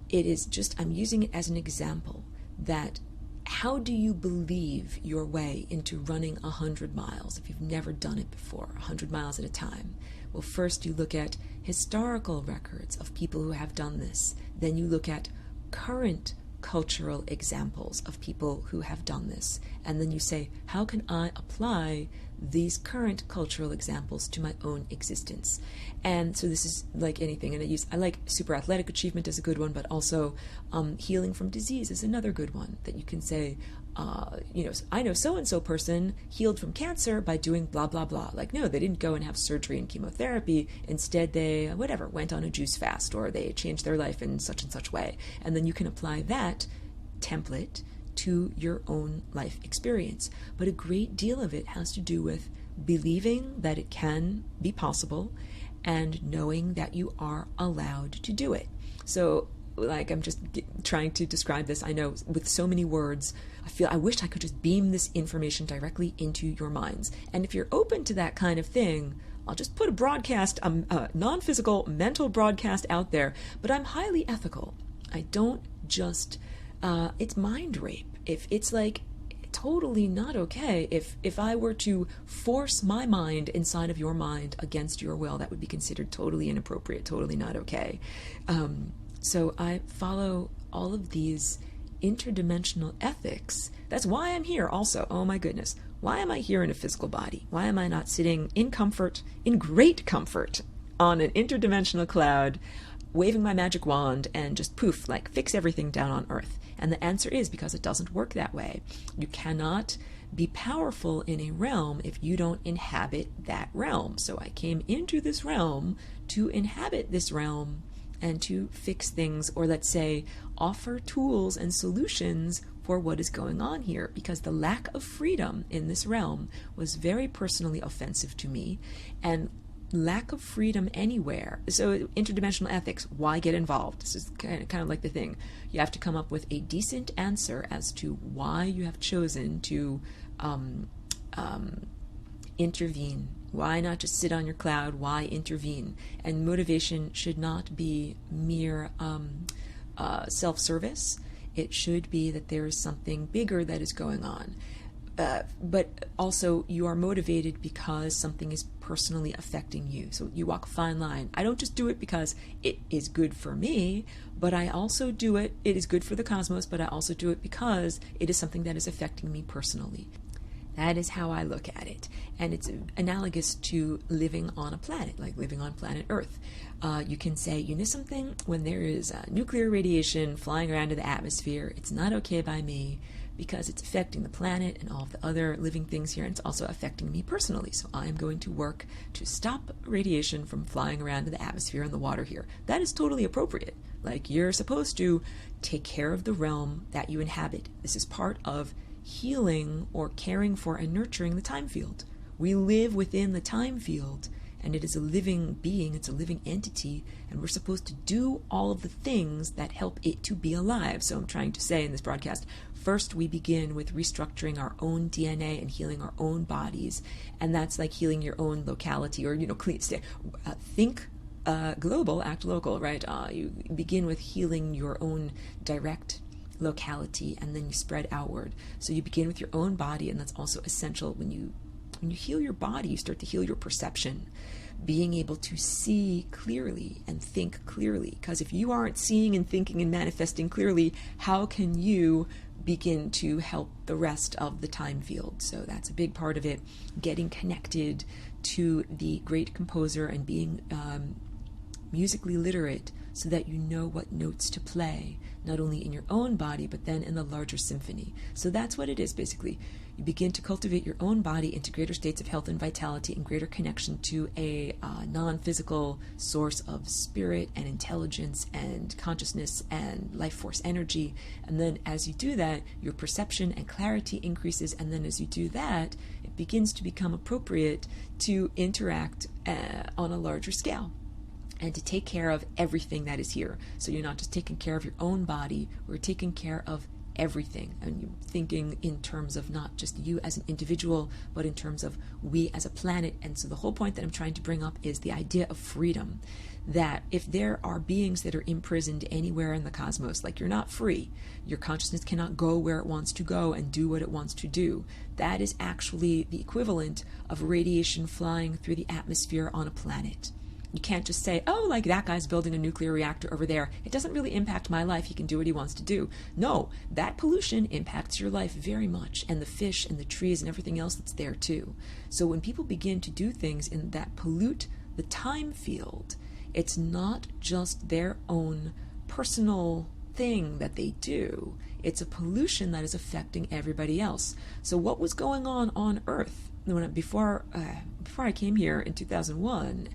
Speaker 1: It is just, I'm using it as an example that how do you believe your way into running 100 miles if you've never done it before, 100 miles at a time? Well, first you look at historical records of people who have done this. Then you look at current cultural examples of people who have done this. And then you say, how can I apply these current cultural examples to my own existence? And so this is like anything. And I like super athletic achievement as a good one, but also healing from disease is another good one, that you can say, I know so-and-so person healed from cancer by doing blah, blah, blah. Like, no, they didn't go and have surgery and chemotherapy. Instead, they, went on a juice fast, or they changed their life in such and such way. And then you can apply that template to your own life experience. But a great deal of it has to do with believing that it can be possible and knowing that you are allowed to do it. So, like, I'm just trying to describe this. I know with so many words, I wish I could just beam this information directly into your minds. And if you're open to that kind of thing, I'll just put a broadcast, a non-physical mental broadcast out there. But I'm highly ethical. I don't just, it's mind rape. If it's like totally not okay, if I were to force my mind inside of your mind against your will, that would be considered totally inappropriate, totally not okay. So I follow all of these interdimensional ethics. That's why I'm here also. Oh my goodness. Why am I here in a physical body? Why am I not sitting in comfort, in great comfort, on an interdimensional cloud, waving my magic wand and just poof, like fix everything down on Earth? And the answer is because it doesn't work that way. You cannot be powerful in a realm if you don't inhabit that realm. So I came into this realm to inhabit this realm and to fix things, or let's say offer tools and solutions for what is going on here, because the lack of freedom in this realm was very personally offensive to me, and lack of freedom anywhere. So interdimensional ethics, why get involved? This is kind of like the thing. You have to come up with a decent answer as to why you have chosen to intervene. Why not just sit on your cloud? Why intervene? And motivation should not be mere self-service. It should be that there is something bigger that is going on. but also you are motivated because something is personally affecting you. So you walk a fine line. I don't just do it because it is good for me, but I also do it is good for the cosmos, but I also do it because it is something that is affecting me personally. That is how I look at it. And it's analogous to living on a planet, like living on planet Earth. You can say, you know something, when there is nuclear radiation flying around in the atmosphere, it's not okay by me because it's affecting the planet and all of the other living things here, and it's also affecting me personally. So I am going to work to stop radiation from flying around in the atmosphere and the water here. That is totally appropriate. Like, you're supposed to take care of the realm that you inhabit. This is part of healing or caring for and nurturing the time field. We live within the time field, and it is a living being, it's a living entity, and we're supposed to do all of the things that help it to be alive. So I'm trying to say in this broadcast, first we begin with restructuring our own DNA and healing our own bodies, and that's like healing your own locality, or, think global, act local, right? You begin with healing your own direct locality, and then you spread outward. So you begin with your own body, and that's also essential. When you heal your body, you start to heal your perception, being able to see clearly and think clearly. Because if you aren't seeing and thinking and manifesting clearly, how can you begin to help the rest of the time field? So that's a big part of it, getting connected to the great composer and being musically literate so that you know what notes to play, not only in your own body, but then in the larger symphony. So that's what it is, basically. You begin to cultivate your own body into greater states of health and vitality and greater connection to a non-physical source of spirit and intelligence and consciousness and life force energy. And then as you do that, your perception and clarity increases. And then as you do that, it begins to become appropriate to interact on a larger scale, and to take care of everything that is here. So you're not just taking care of your own body, we're taking care of everything. And you're thinking in terms of not just you as an individual, but in terms of we as a planet. And so the whole point that I'm trying to bring up is the idea of freedom. That if there are beings that are imprisoned anywhere in the cosmos, like, you're not free, your consciousness cannot go where it wants to go and do what it wants to do, that is actually the equivalent of radiation flying through the atmosphere on a planet. You can't just say, oh, like, that guy's building a nuclear reactor over there, it doesn't really impact my life, he can do what he wants to do. No, that pollution impacts your life very much, and the fish and the trees and everything else that's there too. So when people begin to do things in that pollute the time field, it's not just their own personal thing that they do, it's a pollution that is affecting everybody else. So what was going on Earth before I came here in 2001,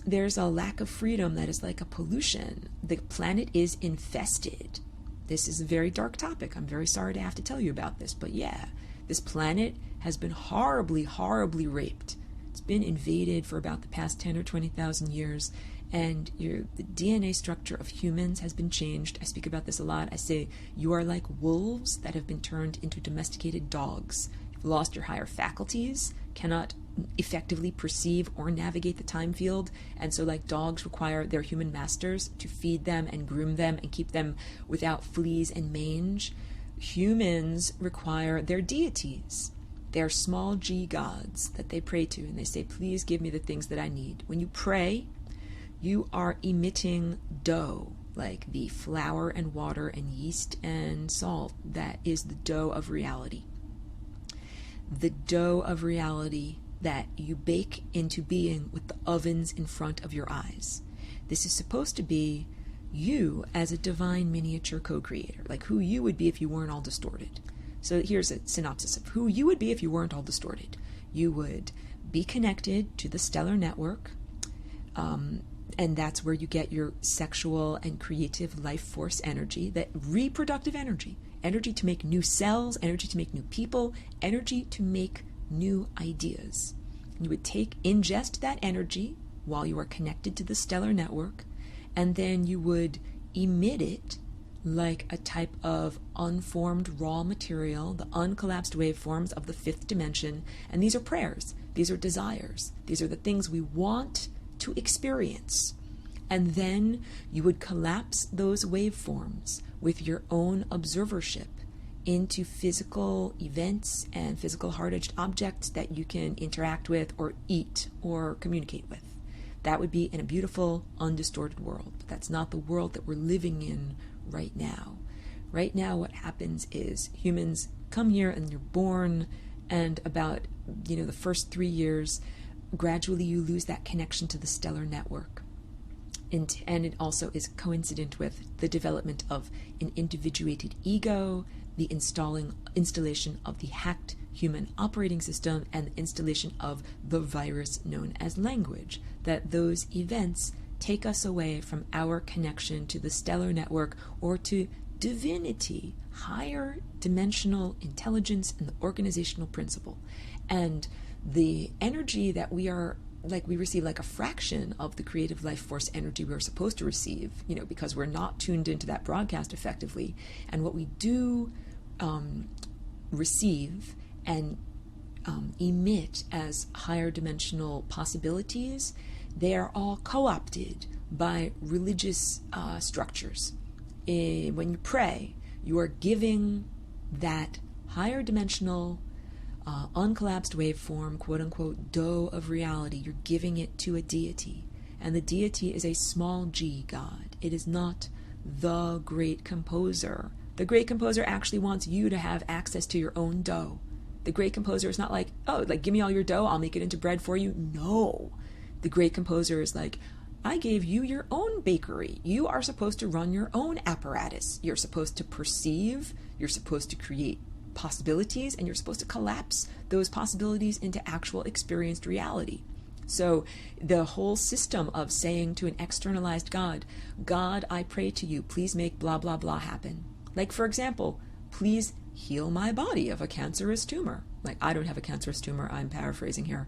Speaker 1: there's a lack of freedom that is like a pollution. The planet is infested. This is a very dark topic. I'm very sorry to have to tell you about this, but yeah, this planet has been horribly, horribly raped. It's been invaded for about the past 10 or 20,000 years, and the DNA structure of humans has been changed. I speak about this a lot. I say you are like wolves that have been turned into domesticated dogs. You've lost your higher faculties, cannot effectively perceive or navigate the time field, and so, like, dogs require their human masters to feed them and groom them and keep them without fleas and mange. Humans require their deities, their small g gods that they pray to, and they say, please give me the things that I need. When you pray, you are emitting dough, like the flour and water and yeast and salt. That is the dough of reality. The dough of reality that you bake into being with the ovens in front of your eyes. This is supposed to be you as a divine miniature co-creator, like who you would be if you weren't all distorted. So here's a synopsis of who you would be if you weren't all distorted. You would be connected to the stellar network, and that's where you get your sexual and creative life force energy, that reproductive energy to make new cells, energy to make new people, energy to make new ideas. You would ingest that energy while you are connected to the stellar network, and then you would emit it like a type of unformed raw material, the uncollapsed waveforms of the fifth dimension. And these are prayers, these are desires, these are the things we want to experience. And then you would collapse those waveforms with your own observership into physical events and physical hard-edged objects that you can interact with or eat or communicate with. That would be in a beautiful, undistorted world. But that's not the world that we're living in right now. Right now, what happens is humans come here and you're born, and about, the first 3 years, gradually you lose that connection to the stellar network. And it also is coincident with the development of an individuated ego, the installation of the hacked human operating system, and the installation of the virus known as language. That those events take us away from our connection to the stellar network or to divinity, higher dimensional intelligence, and the organizational principle. And the energy that we receive like a fraction of the creative life force energy we're supposed to receive, because we're not tuned into that broadcast effectively. And what we do receive and emit as higher dimensional possibilities, they are all co-opted by religious structures. When you pray, you are giving that higher dimensional uncollapsed waveform, quote-unquote, dough of reality. You're giving it to a deity. And the deity is a small g god. It is not the great composer. The great composer actually wants you to have access to your own dough. The great composer is not like, give me all your dough, I'll make it into bread for you. No. The great composer is like, I gave you your own bakery. You are supposed to run your own apparatus. You're supposed to perceive. You're supposed to create possibilities, and you're supposed to collapse those possibilities into actual experienced reality. So the whole system of saying to an externalized God, God, I pray to you, please make blah, blah, blah happen. Like, for example, please heal my body of a cancerous tumor. Like, I don't have a cancerous tumor, I'm paraphrasing here.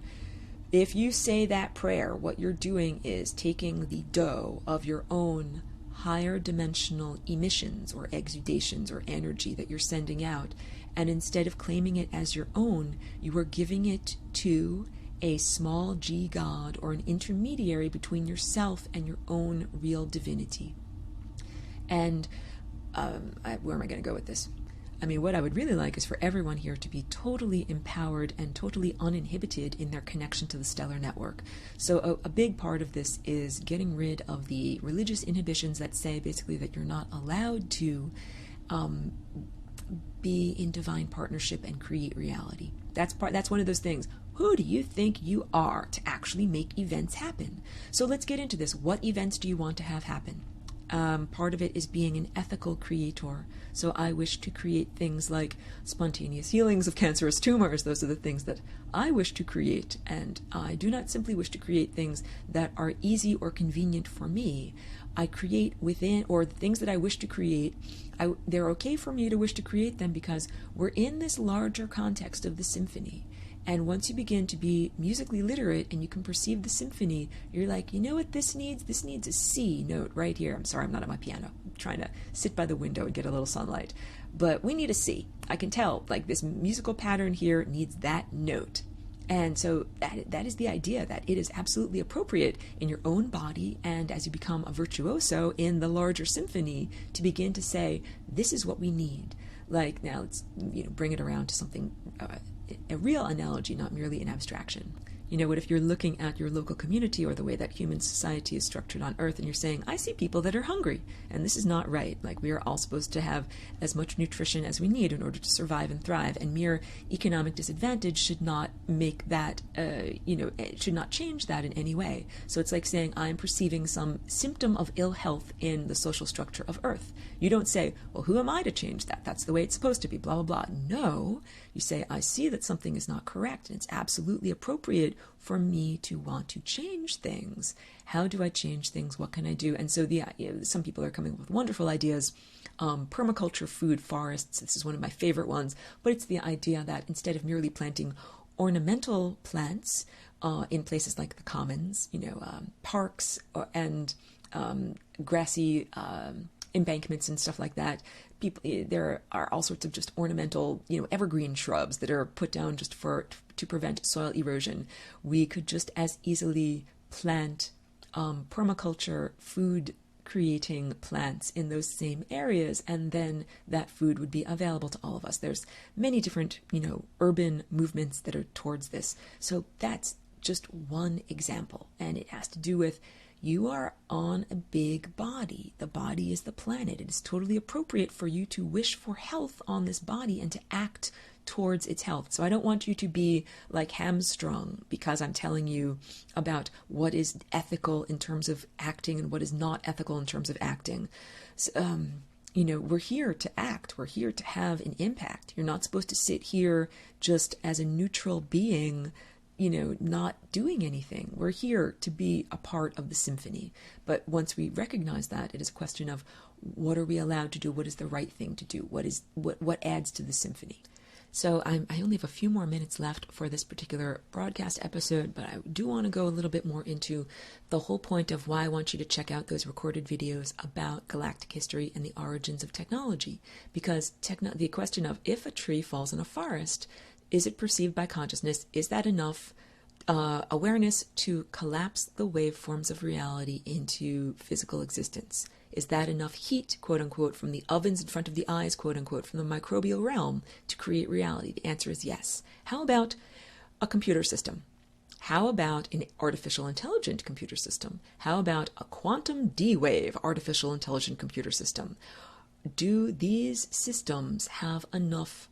Speaker 1: If you say that prayer, what you're doing is taking the dough of your own higher dimensional emissions or exudations or energy that you're sending out, and instead of claiming it as your own, you are giving it to a small g god or an intermediary between yourself and your own real divinity. And where am I going to go with this? What I would really like is for everyone here to be totally empowered and totally uninhibited in their connection to the stellar network. So a big part of this is getting rid of the religious inhibitions that say basically that you're not allowed to be in divine partnership and create reality. That's one of those things. Who do you think you are to actually make events happen? So let's get into this. What events do you want to have happen? Part of it is being an ethical creator. So I wish to create things like spontaneous healings of cancerous tumors. Those are the things that I wish to create. And I do not simply wish to create things that are easy or convenient for me. I create within, or the things that I wish to create, they're okay for me to wish to create them because we're in this larger context of the symphony. And once you begin to be musically literate and you can perceive the symphony, you're like, you know what this needs? This needs a C note right here. I'm sorry, I'm not at my piano. I'm trying to sit by the window and get a little sunlight. But we need a C. I can tell, like, this musical pattern here needs that note. And so that is the idea, that it is absolutely appropriate in your own body and as you become a virtuoso in the larger symphony to begin to say, this is what we need. Like, now let's bring it around to something, a real analogy, not merely an abstraction. What if you're looking at your local community or the way that human society is structured on Earth and you're saying, I see people that are hungry and this is not right. Like, we are all supposed to have as much nutrition as we need in order to survive and thrive, and mere economic disadvantage should not make that, it should not change that in any way. So it's like saying, I'm perceiving some symptom of ill health in the social structure of Earth. You don't say, well, who am I to change that? That's the way it's supposed to be, blah, blah, blah. No, you say, I see that something is not correct, and it's absolutely appropriate for me to want to change things. How do I change things? What can I do? And so some people are coming up with wonderful ideas. Permaculture food forests, this is one of my favorite ones, but it's the idea that instead of merely planting ornamental plants in places like the commons, parks and grassy embankments and stuff like that, there are all sorts of just ornamental, evergreen shrubs that are put down just to prevent soil erosion. We could just as easily plant permaculture food creating plants in those same areas, and then that food would be available to all of us. There's many different, urban movements that are towards this. So that's just one example, and it has to do with you are on a big body. The body is the planet. It is totally appropriate for you to wish for health on this body and to act towards its health. So I don't want you to be like hamstrung because I'm telling you about what is ethical in terms of acting and what is not ethical in terms of acting. So, we're here to act. We're here to have an impact. You're not supposed to sit here just as a neutral being, not doing anything. We're here to be a part of the symphony. But once we recognize that, it is a question of what are we allowed to do? What is the right thing to do? What adds to the symphony? So I only have a few more minutes left for this particular broadcast episode, but I do want to go a little bit more into the whole point of why I want you to check out those recorded videos about galactic history and the origins of technology. Because the question of if a tree falls in a forest, is it perceived by consciousness? Is that enough awareness to collapse the waveforms of reality into physical existence? Is that enough heat, quote unquote, from the ovens in front of the eyes, quote unquote, from the microbial realm to create reality? The answer is yes. How about a computer system? How about an artificial intelligent computer system? How about a quantum D-wave artificial intelligent computer system? Do these systems have enough,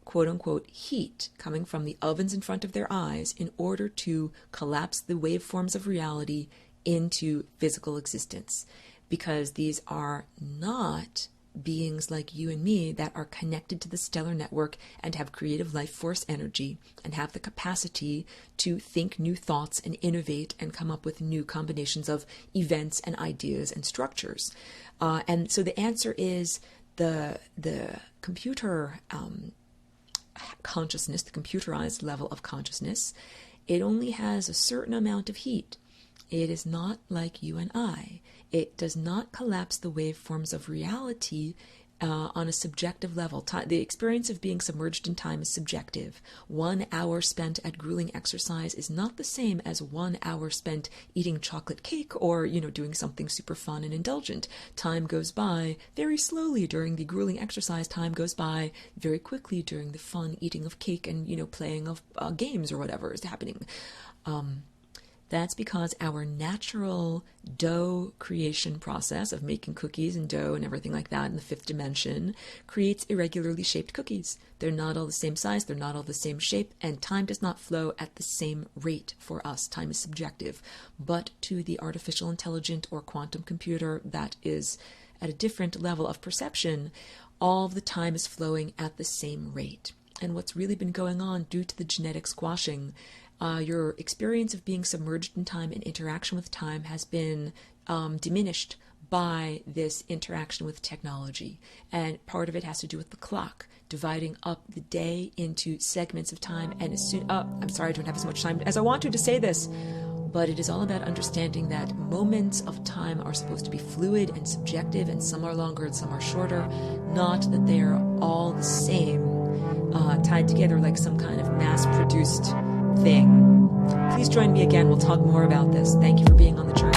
Speaker 1: quote unquote, heat coming from the ovens in front of their eyes in order to collapse the waveforms of reality into physical existence? Because these are not beings like you and me that are connected to the stellar network and have creative life force energy and have the capacity to think new thoughts and innovate and come up with new combinations of events and ideas and structures. And so the answer is the computer consciousness, the computerized level of consciousness, it only has a certain amount of heat. It is not like you and I. It does not collapse the waveforms of reality on a subjective level. The experience of being submerged in time is subjective. 1 hour spent at grueling exercise is not the same as 1 hour spent eating chocolate cake or, doing something super fun and indulgent. Time goes by very slowly during the grueling exercise. Time goes by very quickly during the fun eating of cake and, playing of games or whatever is happening. That's because our natural dough creation process of making cookies and dough and everything like that in the fifth dimension creates irregularly shaped cookies. They're not all the same size, they're not all the same shape, and time does not flow at the same rate for us. Time is subjective. But to the artificial intelligent or quantum computer that is at a different level of perception, all of the time is flowing at the same rate. And what's really been going on due to the genetic squashing, your experience of being submerged in time and interaction with time has been diminished by this interaction with technology. And part of it has to do with the clock, dividing up the day into segments of time. And as soon, I'm sorry, I don't have as much time as I want to say this, but it is all about understanding that moments of time are supposed to be fluid and subjective, and some are longer and some are shorter, not that they are all the same, tied together like some kind of mass-produced thing. Please join me again. We'll talk more about this. Thank you for being on the journey.